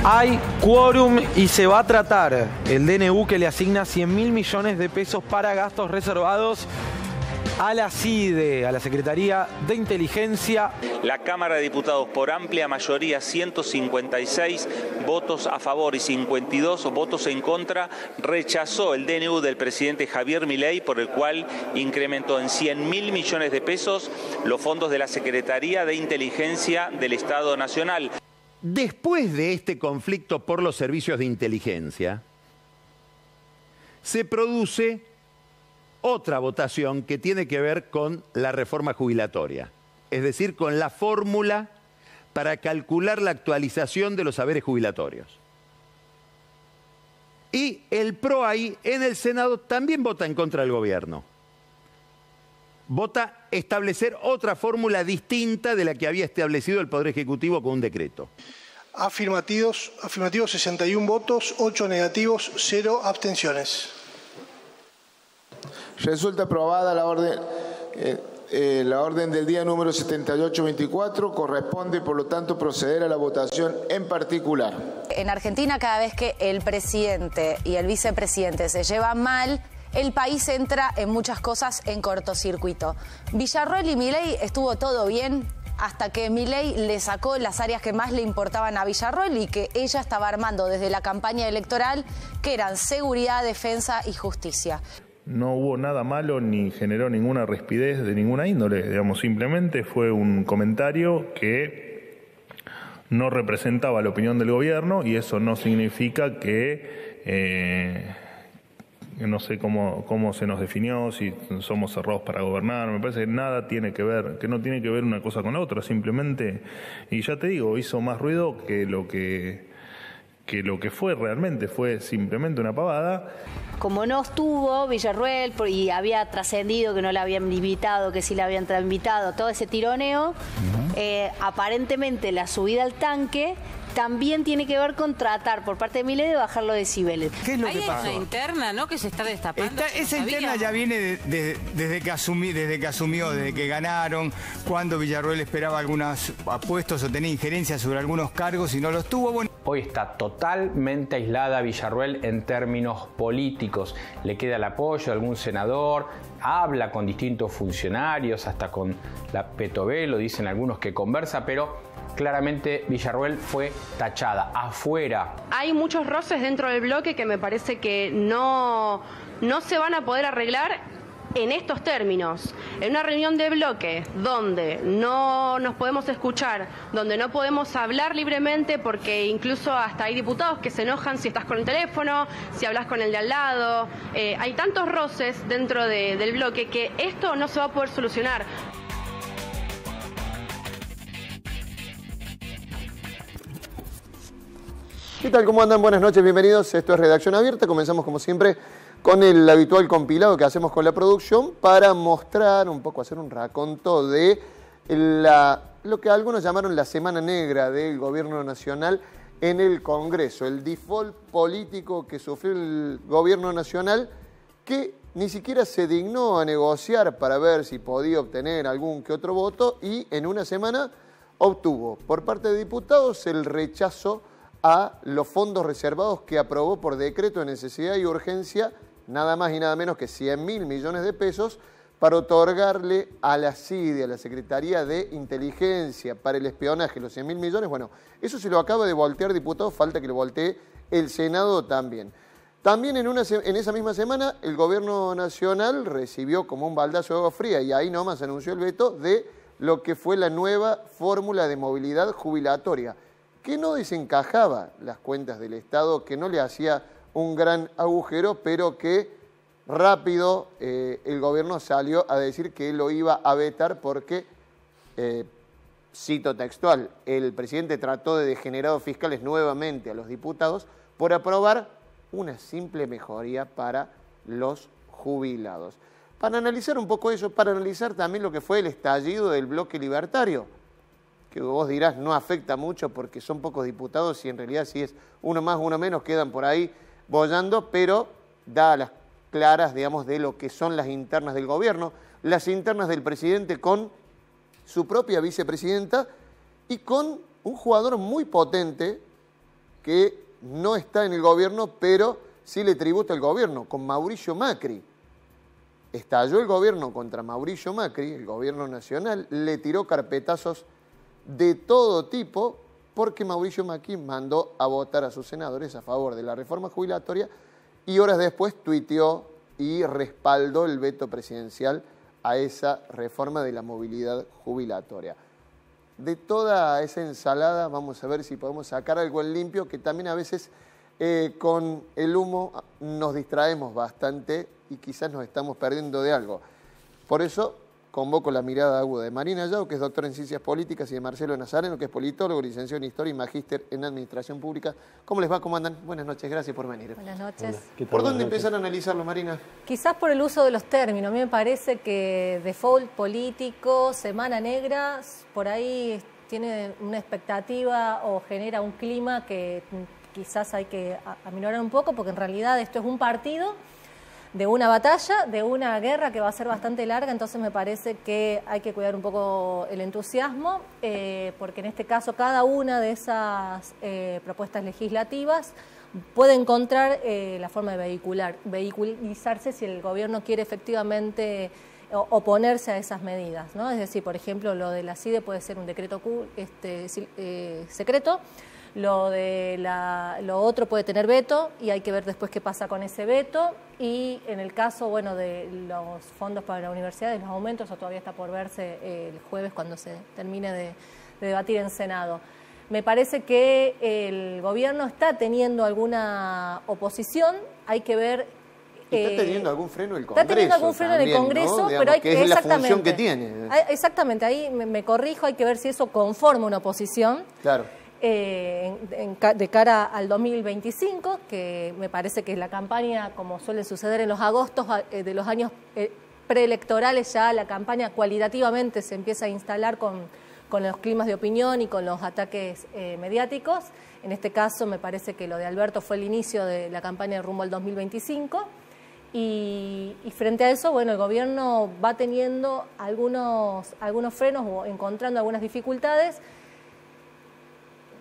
Hay quórum y se va a tratar el DNU que le asigna 100.000 millones de pesos para gastos reservados a la CIDE, a la Secretaría de Inteligencia. La Cámara de Diputados, por amplia mayoría, 156 votos a favor y 52 votos en contra, rechazó el DNU del presidente Javier Milei, por el cual incrementó en 100.000 millones de pesos los fondos de la Secretaría de Inteligencia del Estado Nacional. Después de este conflicto por los servicios de inteligencia, se produce otra votación que tiene que ver con la reforma jubilatoria, es decir, con la fórmula para calcular la actualización de los saberes jubilatorios. Y el PRO ahí en el Senado también vota en contra del gobierno. Vota establecer otra fórmula distinta de la que había establecido el Poder Ejecutivo con un decreto. Afirmativos 61 votos, 8 negativos, 0 abstenciones. Resulta aprobada la orden del día número 7824. Corresponde, por lo tanto, proceder a la votación en particular. En Argentina, cada vez que el presidente y el vicepresidente se llevan mal, el país entra en muchas cosas en cortocircuito. Villarroel y Milei estuvo todo bien hasta que Milei le sacó las áreas que más le importaban a Villarroel y que ella estaba armando desde la campaña electoral, que eran seguridad, defensa y justicia. No hubo nada malo ni generó ninguna rispidez de ninguna índole, digamos, simplemente fue un comentario que no representaba la opinión del gobierno y eso no significa que no sé cómo se nos definió, si somos cerrados para gobernar. Me parece que nada tiene que ver, que no tiene que ver una cosa con la otra, simplemente, y ya te digo, hizo más ruido que lo que fue realmente, fue simplemente una pavada. Como no estuvo Villarroel y había trascendido que no la habían invitado, que sí la habían invitado, todo ese tironeo, aparentemente la subida al tanque también tiene que ver con tratar por parte de Milei de bajar los decibeles. ¿Qué es lo que pasó? Hay una interna, ¿no?, que se está destapando. Esa interna ya viene desde que asumió, desde que ganaron, cuando Villarroel esperaba algunos puestos o tenía injerencia sobre algunos cargos y no los tuvo. Bueno. Hoy está totalmente aislada Villarroel en términos políticos. Le queda el apoyo de algún senador, habla con distintos funcionarios, hasta con la Petovelo, dicen algunos que conversa, pero claramente Villarroel fue tachada afuera. Hay muchos roces dentro del bloque que me parece que no se van a poder arreglar en estos términos. En una reunión de bloque donde no nos podemos escuchar, donde no podemos hablar libremente, porque incluso hasta hay diputados que se enojan si estás con el teléfono, si hablas con el de al lado. Hay tantos roces dentro del bloque que esto no se va a poder solucionar. ¿Qué tal? ¿Cómo andan? Buenas noches, bienvenidos. Esto es Redacción Abierta. Comenzamos, como siempre, con el habitual compilado que hacemos con la producción para mostrar un poco, hacer un raconto de lo que algunos llamaron la Semana Negra del Gobierno Nacional en el Congreso. El default político que sufrió el Gobierno Nacional, que ni siquiera se dignó a negociar para ver si podía obtener algún que otro voto y en una semana obtuvo por parte de diputados el rechazo a los fondos reservados que aprobó por decreto de necesidad y urgencia, nada más y nada menos que 100.000 millones de pesos, para otorgarle a la CIDE, a la Secretaría de Inteligencia, para el espionaje, los 100.000 millones. Bueno, eso se lo acaba de voltear diputado, falta que lo voltee el Senado también. También en esa misma semana el Gobierno Nacional recibió como un baldazo de agua fría y ahí nomás anunció el veto de lo que fue la nueva fórmula de movilidad jubilatoria, que no desencajaba las cuentas del Estado, que no le hacía un gran agujero, pero que rápido el gobierno salió a decir que lo iba a vetar porque, cito textual, el presidente trató de degenerados fiscales nuevamente a los diputados por aprobar una simple mejoría para los jubilados. Para analizar un poco eso, para analizar también lo que fue el estallido del bloque libertario, que vos dirás no afecta mucho porque son pocos diputados y en realidad si es uno más, uno menos, quedan por ahí bollando, pero da las claras, digamos, de lo que son las internas del gobierno, las internas del presidente con su propia vicepresidenta y con un jugador muy potente que no está en el gobierno, pero sí le tributa el gobierno, con Mauricio Macri. Estalló el gobierno contra Mauricio Macri, el gobierno nacional, le tiró carpetazos de todo tipo porque Mauricio Macri mandó a votar a sus senadores a favor de la reforma jubilatoria y horas después tuiteó y respaldó el veto presidencial a esa reforma de la movilidad jubilatoria. De toda esa ensalada vamos a ver si podemos sacar algo en limpio, que también a veces con el humo nos distraemos bastante y quizás nos estamos perdiendo de algo. Por eso convoco la mirada aguda de Marina Yao, que es doctora en Ciencias Políticas, y de Marcelo Nazareno, que es politólogo, licenciado en Historia y magíster en Administración Pública. ¿Cómo les va? ¿Cómo andan? Buenas noches, gracias por venir. Buenas noches. ¿Por dónde empezar a analizarlo, Marina? Quizás por el uso de los términos. A mí me parece que default político, semana negra, por ahí tiene una expectativa o genera un clima que quizás hay que aminorar un poco, porque en realidad esto es un partido de una batalla, de una guerra que va a ser bastante larga, entonces me parece que hay que cuidar un poco el entusiasmo, porque en este caso cada una de esas propuestas legislativas puede encontrar la forma de vehiculizarse si el gobierno quiere efectivamente oponerse a esas medidas, ¿no? Es decir, por ejemplo, lo de la CIDE puede ser un decreto secreto. Lo otro puede tener veto y hay que ver después qué pasa con ese veto. Y en el caso, bueno, de los fondos para la universidad, de los aumentos, eso todavía está por verse el jueves cuando se termine de debatir en Senado. Me parece que el gobierno está teniendo alguna oposición, hay que ver... Está teniendo algún freno el Congreso. Está teniendo algún freno en el Congreso, ¿no? Digamos, pero hay que es la función que tiene. Exactamente, ahí me corrijo, hay que ver si eso conforma una oposición. Claro. De cara al 2025, que me parece que es la campaña, como suele suceder en los agostos de los años preelectorales, ya la campaña cualitativamente se empieza a instalar con los climas de opinión y con los ataques mediáticos. En este caso me parece que lo de Alberto fue el inicio de la campaña rumbo al 2025 y frente a eso, bueno, el gobierno va teniendo algunos frenos o encontrando algunas dificultades.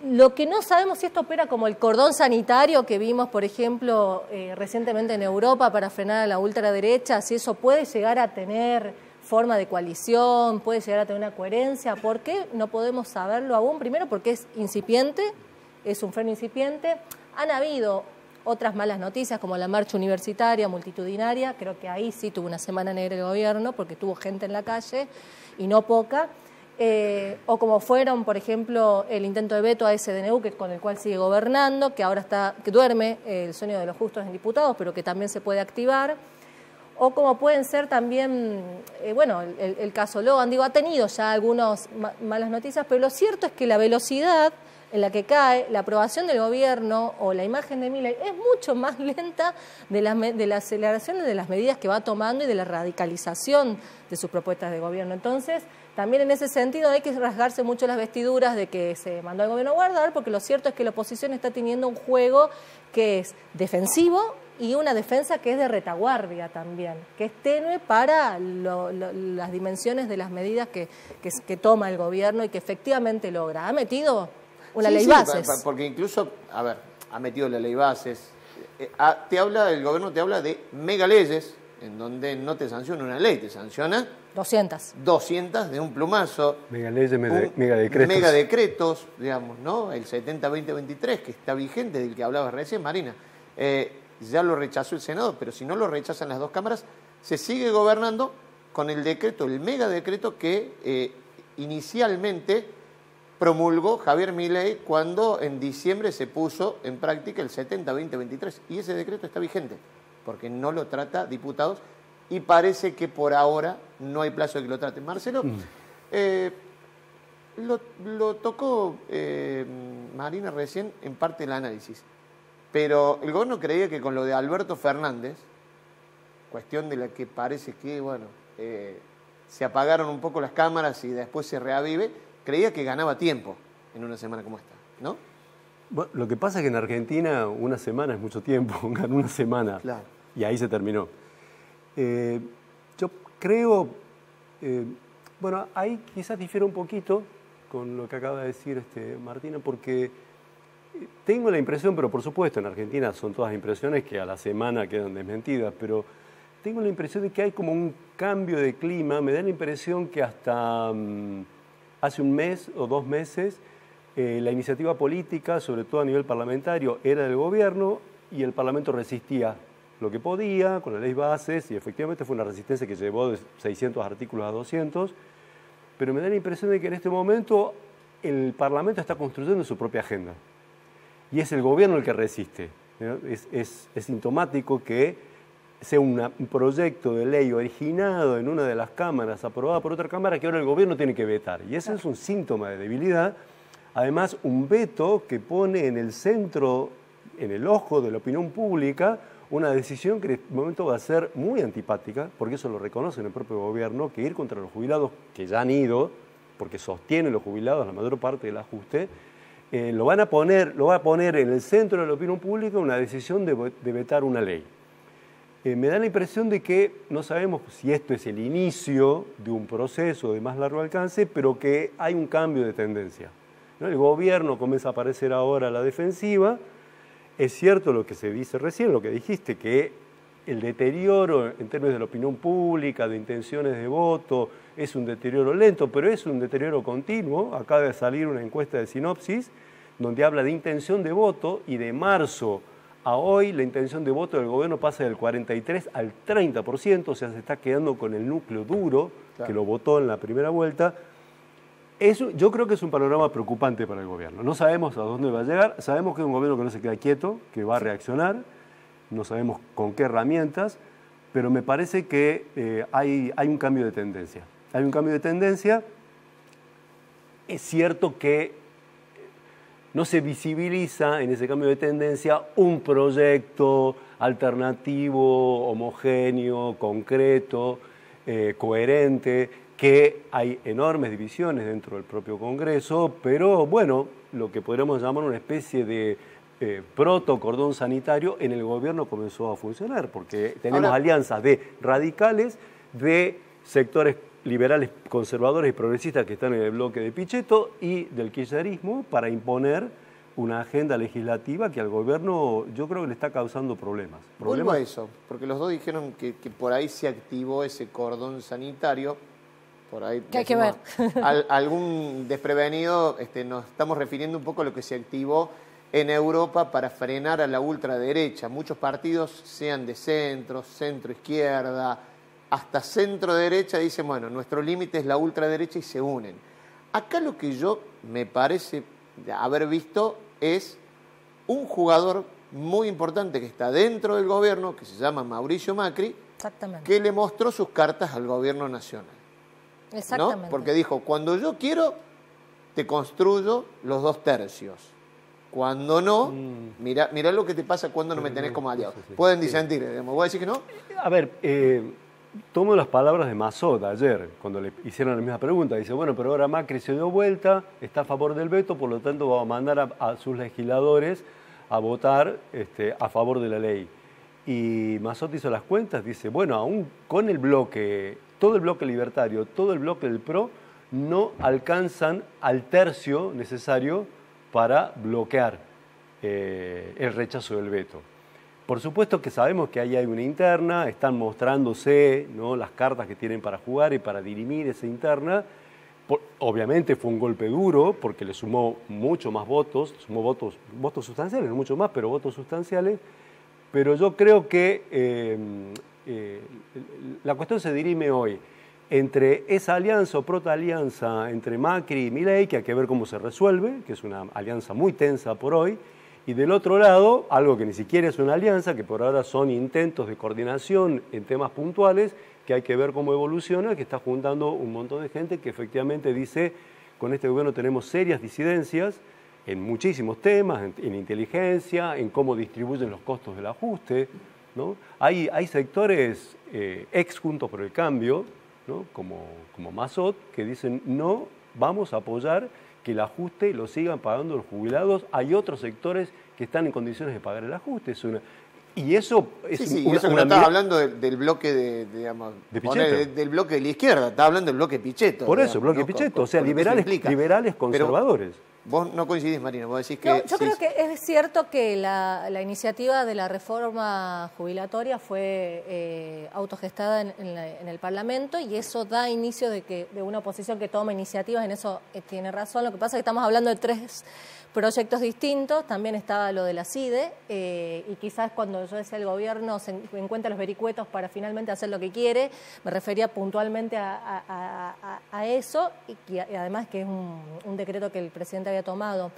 Lo que no sabemos si esto opera como el cordón sanitario que vimos, por ejemplo, recientemente en Europa para frenar a la ultraderecha, si eso puede llegar a tener forma de coalición, puede llegar a tener una coherencia. ¿Por qué? No podemos saberlo aún. Primero porque es incipiente, es un freno incipiente. Han habido otras malas noticias como la marcha universitaria multitudinaria, creo que ahí sí tuvo una semana negra el gobierno porque tuvo gente en la calle y no poca. O como fueron, por ejemplo, el intento de veto a ese DNU con el cual sigue gobernando, que ahora que duerme el sueño de los justos en diputados, pero que también se puede activar. O como pueden ser también, bueno, el caso Logan, digo, ha tenido ya algunas malas noticias, pero lo cierto es que la velocidad en la que cae la aprobación del gobierno o la imagen de Milei es mucho más lenta de la aceleración de las medidas que va tomando y de la radicalización de sus propuestas de gobierno. Entonces, también en ese sentido hay que rasgarse mucho las vestiduras de que se mandó al gobierno a guardar, porque lo cierto es que la oposición está teniendo un juego que es defensivo y una defensa que es de retaguardia también, que es tenue para las dimensiones de las medidas que toma el gobierno y que efectivamente logra. Ha metido una ley bases. Porque incluso, a ver, ha metido la ley bases. El gobierno te habla de megaleyes, en donde no te sanciona una ley, te sanciona 200 de un plumazo. Megaleyes, megadecretos. Megadecretos, digamos, ¿no? El 70-2023, que está vigente, del que hablabas recién, Marina. Ya lo rechazó el Senado, pero si no lo rechazan las dos cámaras, se sigue gobernando con el decreto, el megadecreto que inicialmente promulgó Javier Milei cuando en diciembre se puso en práctica el 70-2023. Y ese decreto está vigente, porque no lo trata diputados y parece que por ahora no hay plazo de que lo traten. Marcelo, lo tocó Marina recién en parte del análisis, pero el gobierno creía que con lo de Alberto Fernández, cuestión de la que parece que, bueno, se apagaron un poco las cámaras y después se reavive, creía que ganaba tiempo en una semana como esta, ¿no? Bueno, lo que pasa es que en Argentina una semana es mucho tiempo, ganó una semana, claro, y ahí se terminó. Yo creo, bueno, ahí quizás difiere un poquito con lo que acaba de decir Martina, porque Tengo la impresión, pero por supuesto en Argentina son todas impresiones que a la semana quedan desmentidas, pero tengo la impresión de que hay como un cambio de clima. Me da la impresión que hasta hace un mes o 2 meses la iniciativa política, sobre todo a nivel parlamentario, era del gobierno y el Parlamento resistía lo que podía con la ley bases, y efectivamente fue una resistencia que llevó de 600 artículos a 200, pero me da la impresión de que en este momento el Parlamento está construyendo su propia agenda y es el gobierno el que resiste, ¿no? Es sintomático que sea un proyecto de ley originado en una de las cámaras, aprobada por otra cámara, que ahora el gobierno tiene que vetar, y ese es un síntoma de debilidad. Además, un veto que pone en el centro, en el ojo de la opinión pública, una decisión que en este momento va a ser muy antipática, porque eso lo reconoce en el propio gobierno, que ir contra los jubilados, que ya han ido, porque sostienen los jubilados la mayor parte del ajuste, lo va a poner en el centro de la opinión pública una decisión de vetar una ley. Me da la impresión de que no sabemos si esto es el inicio de un proceso de más largo alcance, pero que hay un cambio de tendencia, ¿no? El gobierno comienza a aparecer ahora a la defensiva. Es cierto lo que se dice recién, lo que dijiste, que el deterioro en términos de la opinión pública, de intenciones de voto, es un deterioro lento, pero es un deterioro continuo. Acaba de salir una encuesta de Sinopsis donde habla de intención de voto, y de marzo a hoy la intención de voto del gobierno pasa del 43 al 30%, o sea, se está quedando con el núcleo duro, claro, que lo votó en la primera vuelta. Eso, yo creo que es un panorama preocupante para el gobierno. No sabemos a dónde va a llegar, sabemos que es un gobierno que no se queda quieto, que va a reaccionar, no sabemos con qué herramientas, pero me parece que hay un cambio de tendencia. Hay un cambio de tendencia. Es cierto que no se visibiliza en ese cambio de tendencia un proyecto alternativo, homogéneo, concreto, coherente, que hay enormes divisiones dentro del propio Congreso, pero bueno, lo que podríamos llamar una especie de proto-cordón sanitario en el gobierno comenzó a funcionar, porque tenemos alianzas de radicales, de sectores liberales, conservadores y progresistas que están en el bloque de Pichetto y del kirchnerismo para imponer una agenda legislativa que al gobierno yo creo que le está causando problemas. Vuelvo a eso, porque los dos dijeron que por ahí se activó ese cordón sanitario. Por ahí ¿qué hay que ver? Algún desprevenido, nos estamos refiriendo un poco a lo que se activó en Europa para frenar a la ultraderecha. Muchos partidos, sean de centro, centro-izquierda, hasta centro-derecha, dicen, bueno, nuestro límite es la ultraderecha y se unen. Acá lo que yo me parece haber visto es un jugador muy importante que está dentro del gobierno, que se llama Mauricio Macri, que le mostró sus cartas al gobierno nacional. Exactamente. ¿No? Porque dijo, cuando yo quiero, te construyo los 2 tercios. Cuando no, mirá lo que te pasa cuando no me tenés como aliado. Pueden disentir, digamos. ¿Voy a decir que no? A ver, tomo las palabras de Massot ayer, cuando le hicieron la misma pregunta. Dice, bueno, pero ahora Macri se dio vuelta, está a favor del veto, por lo tanto va a mandar a sus legisladores a votar a favor de la ley. Y Massot hizo las cuentas, dice, bueno, aún con el bloque, todo el bloque libertario, todo el bloque del PRO, no alcanzan al tercio necesario para bloquear el rechazo del veto. Por supuesto que sabemos que ahí hay una interna, están mostrándose, ¿no?, las cartas que tienen para jugar y para dirimir esa interna. Obviamente fue un golpe duro porque le sumó mucho más votos, sumó votos sustanciales, no mucho más, pero votos sustanciales. Pero yo creo que la cuestión se dirime hoy entre esa alianza o protoalianza entre Macri y Milei, que hay que ver cómo se resuelve, que es una alianza muy tensa por hoy, y del otro lado, algo que ni siquiera es una alianza, que por ahora son intentos de coordinación en temas puntuales, que hay que ver cómo evoluciona, que está juntando un montón de gente que efectivamente dice, con este gobierno tenemos serias disidencias en muchísimos temas, en inteligencia, en cómo distribuyen los costos del ajuste, ¿no? Hay sectores ex Juntos por el Cambio, ¿no?, como Massot, que dicen no vamos a apoyar que el ajuste lo sigan pagando los jubilados. Hay otros sectores que están en condiciones de pagar el ajuste. Y eso es eso no estaba hablando del bloque de del bloque de la izquierda, estaba hablando del bloque Pichetto. Por eso, el bloque Pichetto, o sea, liberales conservadores. Vos no coincidís, Marina, vos decís que... No, yo creo que es cierto que la iniciativa de la reforma jubilatoria fue autogestada en el Parlamento y eso da inicio de una oposición que toma iniciativas, en eso tiene razón. Lo que pasa es que estamos hablando de 3 proyectos distintos, también estaba lo de la CIDE y quizás cuando yo decía el gobierno se encuentra los vericuetos para finalmente hacer lo que quiere, me refería puntualmente a eso y además que es un decreto que el presidente había tomado.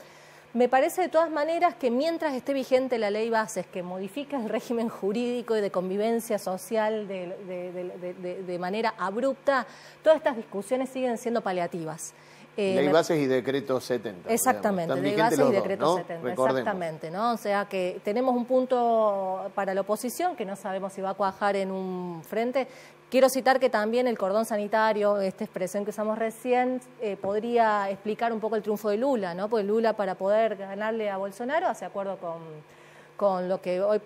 Me parece de todas maneras que mientras esté vigente la ley bases que modifica el régimen jurídico y de convivencia social de manera abrupta, todas estas discusiones siguen siendo paliativas. Ley bases y decreto 70. Exactamente, ley bases y decreto 70, exactamente, ¿no? O sea que tenemos un punto para la oposición que no sabemos si va a cuajar en un frente. Quiero citar que también el cordón sanitario, esta expresión que usamos recién, podría explicar un poco el triunfo de Lula, ¿no? Porque Lula, para poder ganarle a Bolsonaro, hace acuerdo con lo que hoy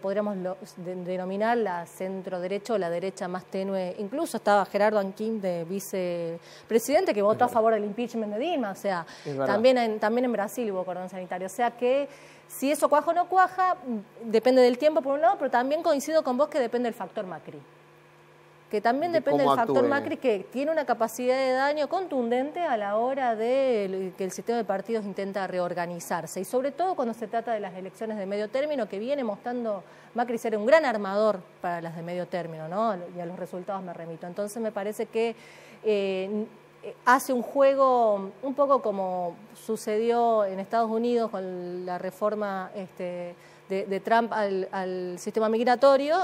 podríamos denominar la centro-derecha o la derecha más tenue. Incluso estaba Gerardo Anquín de vicepresidente que votó a favor del impeachment de Dilma. O sea, también en Brasil hubo cordón sanitario. O sea que si eso cuaja o no cuaja, depende del tiempo por un lado, pero también coincido con vos que depende del factor Macri. Que también depende del factor Macri, que tiene una capacidad de daño contundente a la hora de que el sistema de partidos intenta reorganizarse. Y sobre todo cuando se trata de las elecciones de medio término, que viene mostrando Macri ser un gran armador para las de medio término, ¿no? Y a los resultados me remito. Entonces me parece que hace un juego un poco como sucedió en Estados Unidos con la reforma de Trump al sistema migratorio,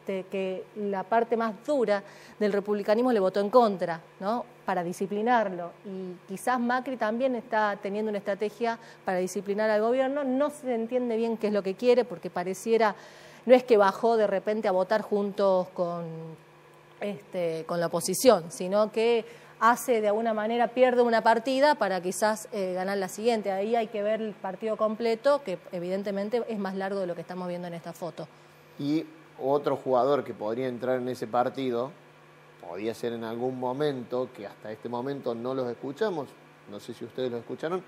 que la parte más dura del republicanismo le votó en contra, ¿no? Para disciplinarlo. Y quizás Macri también está teniendo una estrategia para disciplinar al gobierno. No se entiende bien qué es lo que quiere, porque pareciera, no es que bajó de repente a votar juntos con la oposición, sino que hace de alguna manera, pierde una partida para quizás ganar la siguiente. Ahí hay que ver el partido completo, que evidentemente es más largo de lo que estamos viendo en esta foto. Y otro jugador que podría entrar en ese partido, podría ser en algún momento, que hasta este momento no los escuchamos, no sé si ustedes los escucharon,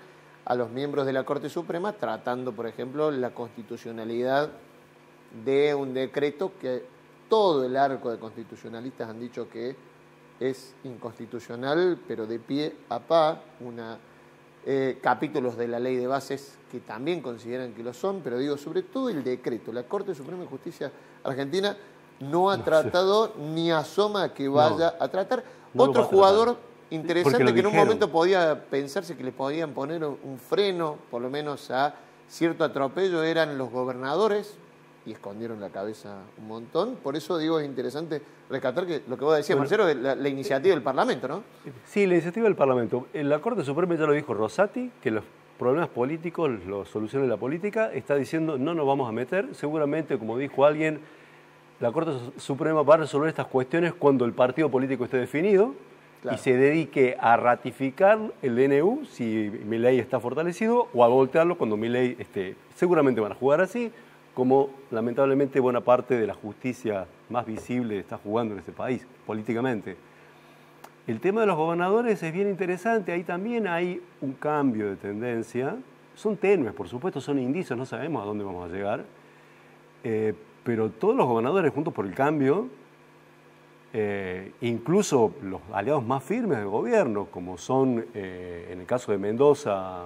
a los miembros de la Corte Suprema tratando, por ejemplo, la constitucionalidad de un decreto que todo el arco de constitucionalistas han dicho que es inconstitucional, pero de pie a pa, capítulos de la ley de bases que también consideran que lo son, pero digo, sobre todo el decreto. La Corte Suprema de Justicia Argentina no ha tratado ni asoma a que vaya a tratar. Otro jugador interesante que en un momento podía pensarse que le podían poner un freno, por lo menos a cierto atropello, eran los gobernadores, y escondieron la cabeza un montón. Por eso digo, es interesante rescatar que lo que vos decías, Marcelo, la iniciativa del Parlamento, ¿no? Sí, la iniciativa del Parlamento. En la Corte Suprema ya lo dijo Rosati, que los problemas políticos los soluciona la política. Está diciendo, no nos vamos a meter. Seguramente, como dijo alguien, la Corte Suprema va a resolver estas cuestiones cuando el partido político esté definido y se dedique a ratificar el DNU si Milei está fortalecido o a voltearlo cuando Milei esté. Seguramente van a jugar así, como lamentablemente buena parte de la justicia más visible está jugando en este país, políticamente. El tema de los gobernadores es bien interesante, ahí también hay un cambio de tendencia. Son tenues, por supuesto, son indicios, no sabemos a dónde vamos a llegar, pero todos los gobernadores Juntos por el Cambio, incluso los aliados más firmes del gobierno, como son en el caso de Mendoza,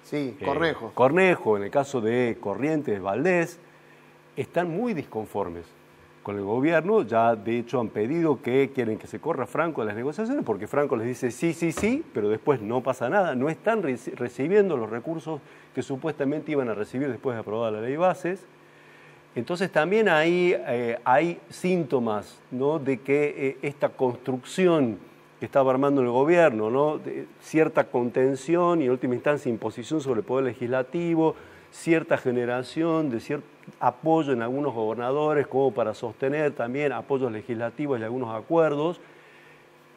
sí, Cornejo. Cornejo, en el caso de Corrientes, Valdés, están muy disconformes con el gobierno. Ya, de hecho, han pedido que quieren que se corra Franco de las negociaciones, porque Franco les dice sí, sí, sí, pero después no pasa nada. No están recibiendo los recursos que supuestamente iban a recibir después de aprobada la ley bases. Entonces también ahí hay síntomas, ¿no?, de que esta construcción que estaba armando el gobierno, ¿no?, de cierta contención y en última instancia imposición sobre el Poder Legislativo, cierta generación de cierto apoyo en algunos gobernadores como para sostener también apoyos legislativos y algunos acuerdos,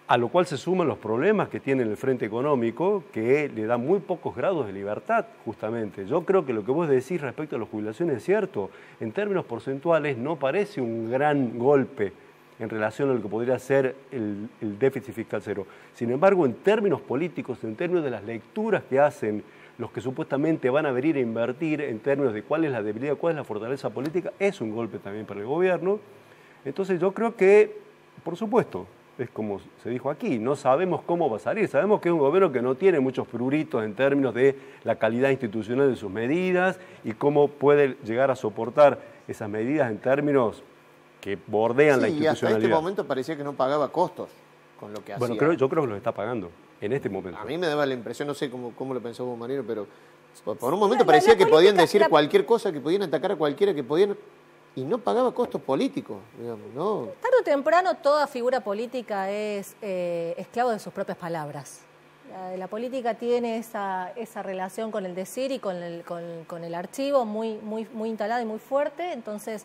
a lo cual se suman los problemas que tiene el frente económico, que le da muy pocos grados de libertad, justamente. Yo creo que lo que vos decís respecto a las jubilaciones es cierto. En términos porcentuales no parece un gran golpe en relación a lo que podría ser el déficit fiscal cero. Sin embargo, en términos políticos, en términos de las lecturas que hacen los que supuestamente van a venir a invertir, en términos de cuál es la debilidad, cuál es la fortaleza política, es un golpe también para el gobierno. Entonces yo creo que, por supuesto, es como se dijo aquí, no sabemos cómo va a salir. Sabemos que es un gobierno que no tiene muchos pruritos en términos de la calidad institucional de sus medidas y cómo puede llegar a soportar esas medidas en términos que bordean la institucionalidad. Y hasta este momento parecía que no pagaba costos con lo que hacía. Bueno, yo creo que lo está pagando en este momento. A mí me daba la impresión, no sé cómo lo pensó vos, Marino, pero por un momento parecía que podían decir cualquier cosa, que podían atacar a cualquiera, que podían... Y no pagaba costos políticos, digamos, ¿no? Tarde o temprano toda figura política es esclavo de sus propias palabras. La política tiene esa relación con el decir y con el archivo muy instalada y muy fuerte, entonces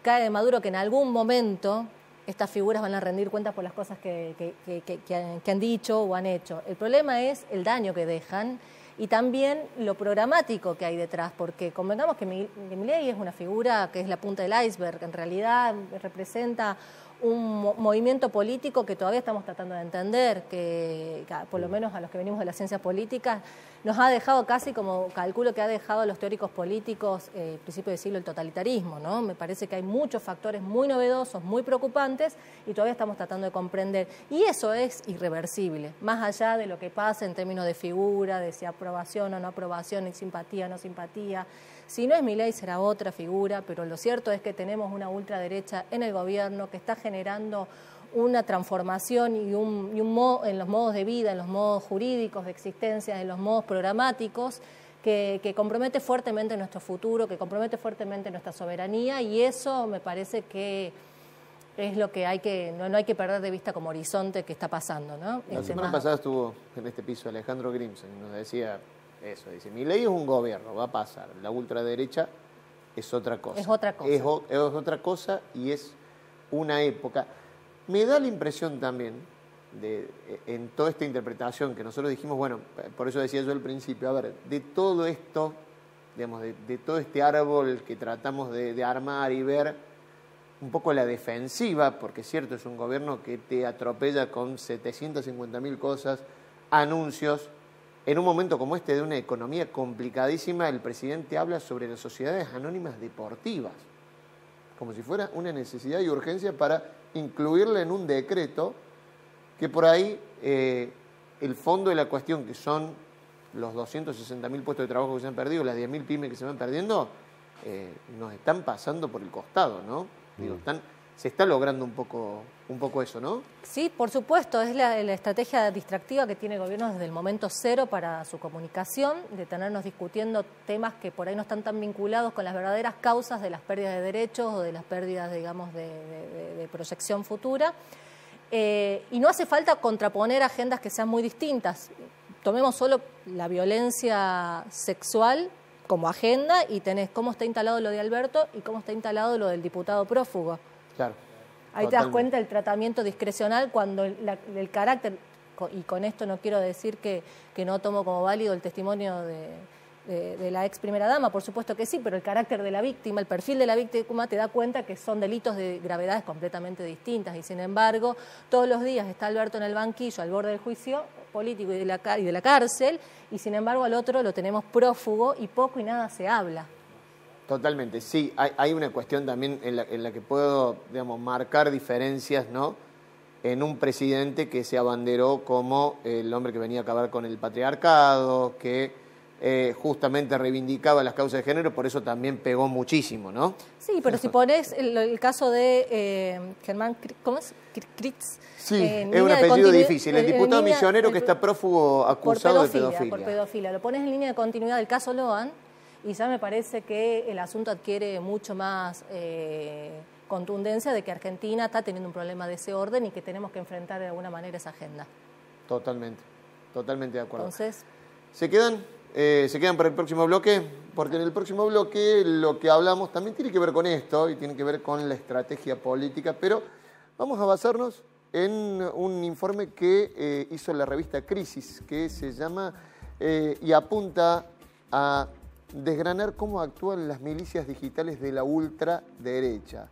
cae de Maduro que en algún momento estas figuras van a rendir cuentas por las cosas que han dicho o han hecho. El problema es el daño que dejan y también lo programático que hay detrás, porque convengamos que Milei es una figura que es la punta del iceberg, en realidad representa un movimiento político que todavía estamos tratando de entender, que por lo menos a los que venimos de las ciencias políticas, nos ha dejado casi como calculo que ha dejado a los teóricos políticos principio del siglo el totalitarismo, ¿no? Me parece que hay muchos factores muy novedosos, muy preocupantes y todavía estamos tratando de comprender. Y eso es irreversible, más allá de lo que pasa en términos de figura, de si aprobación o no aprobación, simpatía o no simpatía. Si no es Milei será otra figura, pero lo cierto es que tenemos una ultraderecha en el gobierno que está generando una transformación y en los modos de vida, en los modos jurídicos de existencia, en los modos programáticos, que compromete fuertemente nuestro futuro, que compromete fuertemente nuestra soberanía, y eso me parece que es lo que no hay que perder de vista como horizonte que está pasando, ¿no? La semana pasada estuvo en este piso Alejandro Grimson y nos decía eso, dice, Milei es un gobierno, va a pasar, la ultraderecha es otra cosa. Es otra cosa. Es otra cosa y es una época. Me da la impresión también, en toda esta interpretación que nosotros dijimos, bueno, por eso decía yo al principio, a ver, de todo esto, digamos, de todo este árbol que tratamos de armar y ver un poco la defensiva, porque es cierto, es un gobierno que te atropella con 750.000 cosas, anuncios. En un momento como este de una economía complicadísima, el presidente habla sobre las sociedades anónimas deportivas, como si fuera una necesidad y urgencia para incluirla en un decreto que por ahí el fondo de la cuestión, que son los 260.000 puestos de trabajo que se han perdido, las 10.000 pymes que se van perdiendo, nos están pasando por el costado, ¿no? Digo, se está logrando un poco eso, ¿no? Sí, por supuesto, es la estrategia distractiva que tiene el gobierno desde el momento cero para su comunicación, de tenernos discutiendo temas que por ahí no están tan vinculados con las verdaderas causas de las pérdidas de derechos o de las pérdidas, digamos, de proyección futura. Y no hace falta contraponer agendas que sean muy distintas. Tomemos solo la violencia sexual como agenda y tenés cómo está instalado lo de Alberto y cómo está instalado lo del diputado prófugo. Claro. Ahí te das cuenta del tratamiento discrecional cuando el carácter, y con esto no quiero decir que no tomo como válido el testimonio de la ex primera dama, por supuesto que sí, pero el carácter de la víctima, el perfil de la víctima te da cuenta que son delitos de gravedades completamente distintas y sin embargo todos los días está Alberto en el banquillo al borde del juicio político y de la cárcel y sin embargo al otro lo tenemos prófugo y poco y nada se habla. Totalmente, sí, hay una cuestión también en la que puedo, digamos, marcar diferencias, ¿no? En un presidente que se abanderó como el hombre que venía a acabar con el patriarcado, que justamente reivindicaba las causas de género, por eso también pegó muchísimo, ¿no? Sí, pero si pones el caso de Germán, ¿cómo es? Kritz. Sí, es un apellido difícil, el diputado misionero que está prófugo acusado de pedofilia. Por pedofilia, lo pones en línea de continuidad del caso Loan, y ya me parece que el asunto adquiere mucho más contundencia de que Argentina está teniendo un problema de ese orden y que tenemos que enfrentar de alguna manera esa agenda. Totalmente de acuerdo. Entonces, ¿Se quedan para el próximo bloque? Porque en el próximo bloque lo que hablamos también tiene que ver con esto y tiene que ver con la estrategia política, pero vamos a basarnos en un informe que hizo la revista Crisis, que se llama y apunta a desgranar cómo actúan las milicias digitales de la ultraderecha.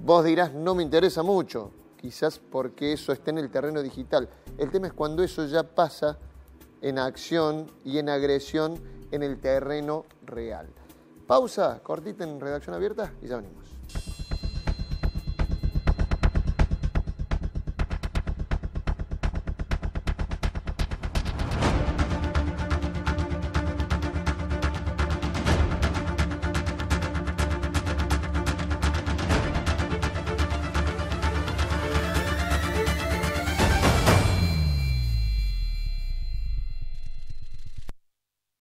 Vos dirás, no me interesa mucho, quizás porque eso está en el terreno digital. El tema es cuando eso ya pasa en acción y en agresión en el terreno real. Pausa, cortita en Redacción Abierta y ya venimos.